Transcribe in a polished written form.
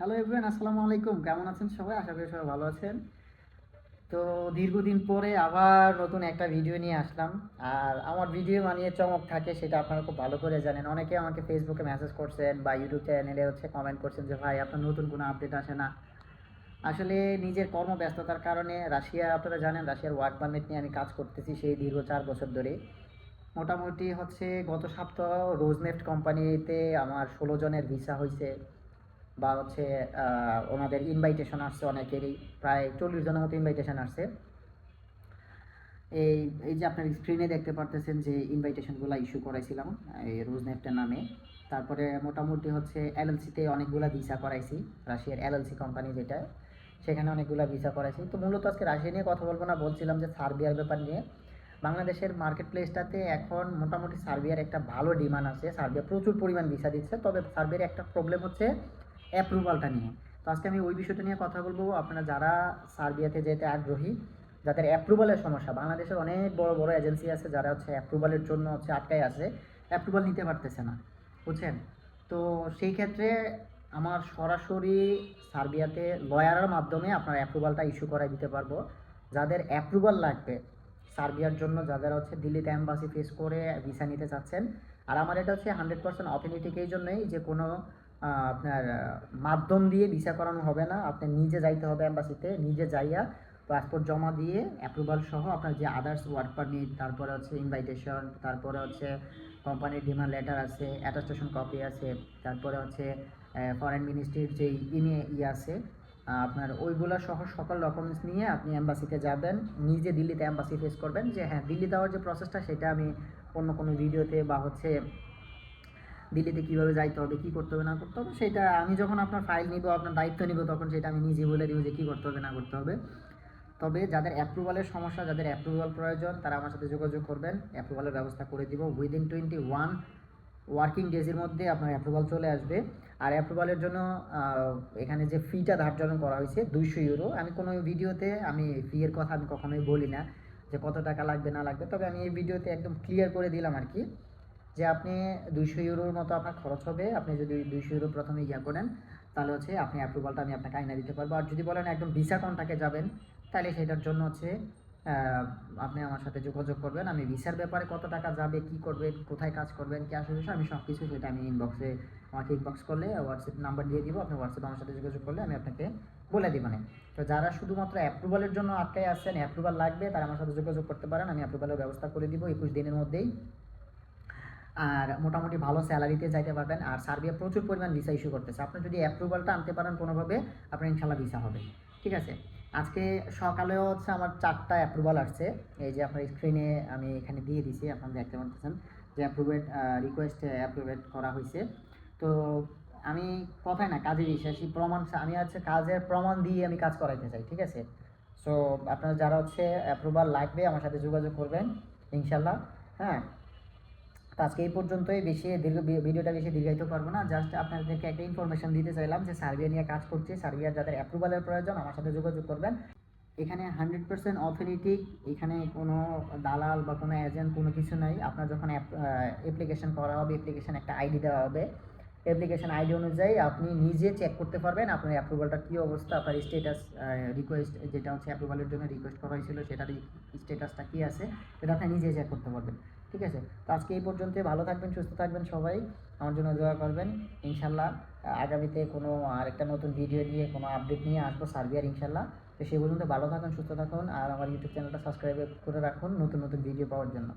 Hello everyone, আসসালামু আলাইকুম। কেমন আছেন সবাই? আশা করি সবাই ভালো আছেন। তো দীর্ঘদিন পরে আবার নতুন একটা ভিডিও নিয়ে আসলাম। আর আমার ভিডিও বানিয়ে চমক থাকে সেটা আপনারা খুব ভালো করে জানেন। অনেকে আমাকে ফেসবুকে মেসেজ করছেন বা ইউটিউব চ্যানেলে কমেন্ট করছেন যে ভাই আপনার নতুন কোনো আপডেট আসে না। আসলে নিজের কর্মব্যস্ততার কারণে আপনারা জানেন রাশিয়ার ওয়ার্ক পারমিট নিয়ে আমি কাজ করতেছি সেই দীর্ঘ ৪ বছর ধরে। মোটামুটি গত সপ্তাহ রোজনেফট কোম্পানিতে আমার ১৬ জনের ভিসা হইছে। বা ওনাদের ইনভাইটেশন আসছে অনেকেরই, প্রায় ৪০ জনের মতো ইনভাইটেশন আসছে। এই এই যে আপনার স্ক্রিনে দেখতে পারতেছেন যে ইনভাইটেশনগুলো ইস্যু করাইছিলাম এই রোজনেফটের নামে। তারপরে মোটামুটি এলএলসিতে অনেকগুলা ভিসা করাইছি, রাশিয়ার এলএলসি কোম্পানি যেটা, সেখানে অনেকগুলা ভিসা করাইছি। তো মূলত আজকে রাশিয়া নিয়ে কথা বলবো না, বলছিলাম যে সার্বিয়ার ব্যাপার নিয়ে। বাংলাদেশের মার্কেট প্লেসটাতে এখন মোটামুটি সার্বিয়ার একটা ভালো ডিমান্ড আছে, সার্বিয়া প্রচুর পরিমাণ ভিসা দিচ্ছে। তবে সার্বিয়ার একটা প্রবলেম হচ্ছে অ্যাপ্রুভালটা নিয়ে। তো আজকে আমি ওই বিষয়টা নিয়ে কথা বলবো। আপনারা যারা সার্বিয়াতে যেতে আগ্রহী, যাদের অ্যাপ্রুভালের সমস্যা, বাংলাদেশের অনেক বড় বড় এজেন্সি আছে যারা অ্যাপ্রুভালের জন্য আটকায় আছে, অ্যাপ্রুভাল নিতে পারতেছে না, বুঝছেন? তো সেই ক্ষেত্রে আমার সরাসরি সার্বিয়াতে লয়ারের মাধ্যমে আপনার অ্যাপ্রুভালটা ইস্যু করাই দিতে পারবো। যাদের অ্যাপ্রুভাল লাগবে সার্বিয়ার জন্য, যাদের দিল্লিতে অ্যাম্বাসি ফেস করে ভিসা নিতে চাচ্ছেন। আর আমার এটা 100% অথেন্টিক এই জন্যই যে কোনো আপনার মাধ্যম দিয়ে ভিসা করানো হবে না। আপনি নিজে যাইতে হবে অ্যাম্বাসিতে, নিজে যাইয়া পাসপোর্ট জমা দিয়ে অ্যাপ্রুভাল সহ আপনার যে আদার্স ওয়ার্ক পারমিট, তারপরে ইনভাইটেশন, তারপরে কোম্পানির ডিমান্ড লেটার আছে, অ্যাটাস্টেশন কপি আছে, তারপরে ফরেন মিনিস্ট্রির যেই আছে আপনার ওইগুলো সহ সকল ডকুমেন্টস নিয়ে আপনি অ্যাম্বাসিতে যাবেন। নিজে দিল্লিতে অ্যাম্বাসি ফেস করবেন যে হ্যাঁ, দিল্লি যাওয়ার যে প্রসেসটা সেটা আমি অন্য কোনো ভিডিওতে বা দিল্লিতে কীভাবে যাইতে হবে, কী করতে হবে না করতে হবে, সেটা আমি যখন আপনার ফাইল নিব, আপনার দায়িত্ব নিব, তখন সেটা আমি নিজে বলে দিব যে কী করতে হবে না করতে হবে। তবে যাদের অ্যাপ্রুভালের সমস্যা, যাদের অ্যাপ্রুভাল প্রয়োজন, তারা আমার সাথে যোগাযোগ করবেন, অ্যাপ্রুভালের ব্যবস্থা করে দিব। উইদিন 21 ওয়ার্কিং ডেজের মধ্যে আপনার অ্যাপ্রুভাল চলে আসবে। আর অ্যাপ্রুভালের জন্য এখানে যে ফিটা ধার্য করা হয়েছে 200 ইউরো। আমি কোনো ভিডিওতে ফি এর কথা আমি কখনোই বলি না যে কত টাকা লাগবে না লাগবে, তবে আমি এই ভিডিওতে একদম ক্লিয়ার করে দিলাম আর কি, যে আপনি 200 ইউরোর মতো আপনার খরচ হবে। আপনি যদি 200 ইউরো প্রথমে করেন, তাহলে আপনি অ্যাপ্রুভালটা আমি আপনাকে আইনা দিতে পারবো। আর যদি বলেন একদম ভিসা কন্ট্যাক্টে যাবেন, তাহলে সেটার জন্য আপনি আমার সাথে যোগাযোগ করবেন। আমি ভিসার ব্যাপারে কত টাকা যাবে, কি করবেন, কোথায় কাজ করবেন, কি আসলে বিষয়, আমি সব কিছু সেটা আমি আমাকে ইনবক্স করলে হোয়াটসঅ্যাপ নাম্বার দিয়ে দিব। আপনি হোয়াটসঅ্যাপে আমার সাথে যোগাযোগ করলে আমি আপনাকে বলে দিব। তো যারা শুধুমাত্র অ্যাপ্রুভালের জন্য আটকায় আসছেন, অ্যাপ্রুভাল লাগবে, তারা আমার সাথে যোগাযোগ করতে পারেন। আমি অ্যাপ্রুভালের ব্যবস্থা করে দিব 21 দিনের মধ্যেই। আর মোটামুটি ভালো স্যালারিতে যাইতে পারবেন। আর সার্বিয়া প্রচুর পরিমাণ ভিসা ইস্যু করতেছে। আপনি যদি অ্যাপ্রুভালটা আনতে পারেন কোনোভাবে, আপনার ইনশাল্লাহ ভিসা হবে। ঠিক আছে? আজকে সকালেও আমার 4টা অ্যাপ্রুভাল আসছে। এই যে আপনার স্ক্রিনে আমি এখানে দিয়ে দিছি, আপনারা দেখতে পাচ্ছেন যে রিকোয়েস্ট অ্যাপ্রুভেড করা হয়েছে। তো আমি কথায় না কাজে বিশ্বাসী, প্রমাণ আমি কাজের প্রমাণ দিয়ে আমি কাজ করাইতে চাই। ঠিক আছে? সো আপনারা যারা অ্যাপ্রুভাল লাগবে আমার সাথে যোগাযোগ করবেন ইনশাল্লাহ। হ্যাঁ, তো আজকে এই পর্যন্তই। ভিডিওটা বেশি দীর্ঘায়িত করবো না, জাস্ট আপনাদেরকে একটা ইনফরমেশন দিতে চাইলাম যে সার্বিয়া নিয়ে কাজ করছি। সার্বিয়ার যাদের অ্যাপ্রুভালের প্রয়োজন আমার সাথে যোগাযোগ করবেন। এখানে 100% অথেন্টিক, এখানে কোনো দালাল বা কোনো এজেন্ট কোনো কিছু নাই। আপনার যখন অ্যাপ্লিকেশন করা হবে, অ্যাপ্লিকেশন একটা আইডি দেওয়া হবে, অ্যাপ্লিকেশন আইডি অনুযায়ী আপনি নিজে চেক করতে পারবেন আপনার অ্যাপ্রুভালটা কী অবস্থা, আপনার স্টেটাস, রিকোয়েস্ট যেটা অ্যাপ্রুভালের জন্য রিকোয়েস্ট করা হয়েছিল সেটার স্টেটাসটা কী আছে, সেটা আপনি নিজে চেক করতে পারবেন। ঠিক আছে? তো আজকে এই পর্যন্তই। ভালো থাকবেন, সুস্থ থাকবেন সবাই, আমার জন্য দোয়া করবেন। ইনশাল্লাহ আগামীতে কোনো আরেকটা নতুন ভিডিও নিয়ে, কোনো আপডেট নিয়ে আসবো সার্বিয়ার ইনশাল্লাহ। তো সেই পর্যন্ত ভালো থাকুন, সুস্থ থাকুন, আর আমার ইউটিউব চ্যানেলটা সাবস্ক্রাইব করে রাখুন নতুন নতুন ভিডিও পাওয়ার জন্য।